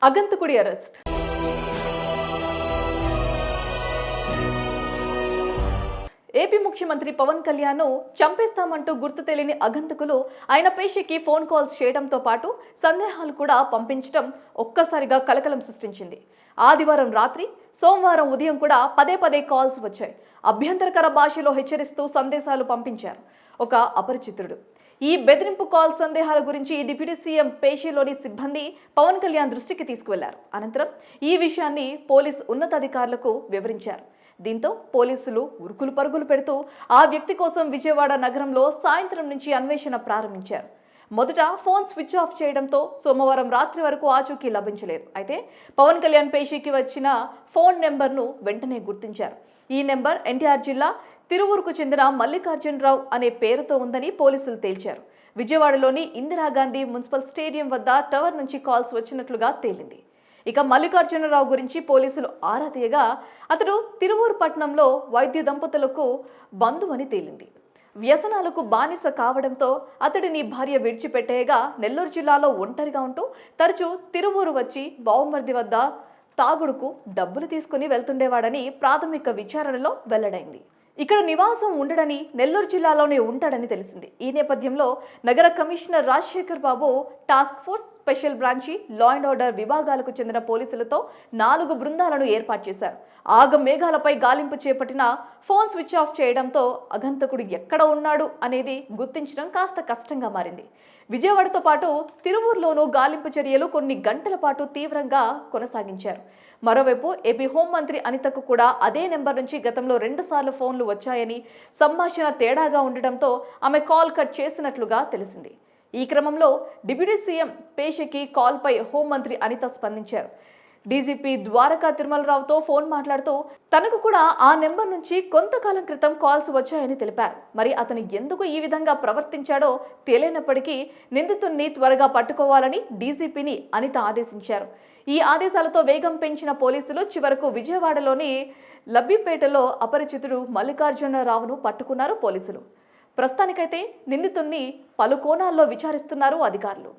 అగంతకుడి arrest. AP ముఖ్యమంత్రి పవన్ కళ్యాణ్ చంపేస్తామంటూ గుర్తు తెలియని అగంతకులు ఆయన పేషికి ఫోన్ కాల్స్ చేయడంతో పాటు సందేహాలు కూడా పంపించడం ఒక్కసారిగా కలకలం సృష్టించింది. ఆదివారం రాత్రి, సోమవారం ఉదయం కూడా పదే పదే కాల్స్ వచ్చాయి. అభ్యంతరకర భాషలో హెచ్చరిస్తూ సందేశాలు పంపించారు ఒక అపరిచితుడు. ఈ బెదిరింపు కాల్ సందేహాల గురించి డిప్యూటీ సీఎం పేషీలోని సిబ్బంది పవన్ కళ్యాణ్ దృష్టికి తీసుకువెళ్లారు. అనంతరం ఈ విషయాన్ని పోలీసు ఉన్నతాధికారులకు వివరించారు. దీంతో పోలీసులు ఉరుకులు పరుగులు పెడుతూ ఆ వ్యక్తి కోసం విజయవాడ నగరంలో సాయంత్రం నుంచి అన్వేషణ ప్రారంభించారు. మొదట ఫోన్ స్విచ్ ఆఫ్ చేయడంతో సోమవారం రాత్రి వరకు ఆచూకీ లభించలేదు. అయితే పవన్ కళ్యాణ్ పేషీకి వచ్చిన ఫోన్ నెంబర్ను వెంటనే గుర్తించారు. ఈ నెంబర్ ఎన్టీఆర్ జిల్లా తిరువూరుకు చెందిన మల్లికార్జునరావు అనే పేరుతో ఉందని పోలీసులు తేల్చారు. విజయవాడలోని ఇందిరాగాంధీ మున్సిపల్ స్టేడియం వద్ద టవర్ నుంచి కాల్స్ వచ్చినట్లుగా తేలింది. ఇక మల్లికార్జునరావు గురించి పోలీసులు ఆరా తీయగా అతడు తిరువూరు పట్టణంలో వైద్య దంపతులకు బంధువని తేలింది. వ్యసనాలకు బానిస కావడంతో అతడిని భార్య విడిచిపెట్టేయగా నెల్లూరు జిల్లాలో ఒంటరిగా ఉంటూ తరచూ తిరువూరు వచ్చి బావుమర్ది వద్ద తాగుడుకు డబ్బులు తీసుకుని వెళ్తుండేవాడని ప్రాథమిక విచారణలో వెల్లడైంది. ఇక్కడ నివాసం ఉండడని, నెల్లూరు జిల్లాలోనే ఉంటాడని తెలిసింది. ఈ నేపథ్యంలో నగర commissioner Rajasekhar Babu task force, special branch, law and order విభాగాలకు చెందిన పోలీసులతో 4 బృందాలను ఏర్పాటు చేశారు. ఆగ మేఘాలపై గాలింపు చేపట్టిన ఫోన్ స్విచ్ ఆఫ్ చేయడంతో అగంతకుడు ఎక్కడ ఉన్నాడు అనేది గుర్తించడం కాస్త కష్టంగా మారింది. విజయవాడతో పాటు తిరువూరులోనూ గాలింపు చర్యలు కొన్ని గంటల పాటు తీవ్రంగా కొనసాగించారు. మరోవైపు ఏపీ హోంమంత్రి అనితకు కూడా అదే నెంబర్ నుంచి గతంలో 2 సార్లు ఫోన్లు వచ్చాయని, సంభాషణ తేడాగా ఉండడంతో ఆమె కాల్ కట్ చేసినట్లుగా తెలిసింది. ఈ క్రమంలో డిప్యూటీ సీఎం పేషికి కాల్పై హోంమంత్రి అనిత స్పందించారు. డీజీపీ ద్వారకా తిరుమలరావుతో ఫోన్ మాట్లాడుతూ తనకు కూడా ఆ నెంబర్ నుంచి కొంతకాలం క్రితం కాల్స్ వచ్చాయని తెలిపారు. మరి అతను ఎందుకు ఈ విధంగా ప్రవర్తించాడో తెలియనప్పటికీ నిందితుడిని త్వరగా పట్టుకోవాలని డీజీపీని అనిత ఆదేశించారు. ఈ ఆదేశాలతో వేగం పెంచిన పోలీసులు చివరకు విజయవాడలోని లబ్బిపేటలో అపరిచితుడు మల్లికార్జునరావును పట్టుకున్నారు పోలీసులు. ప్రస్తుతానికైతే నిందితుడిని పలు కోణాల్లో విచారిస్తున్నారు అధికారులు.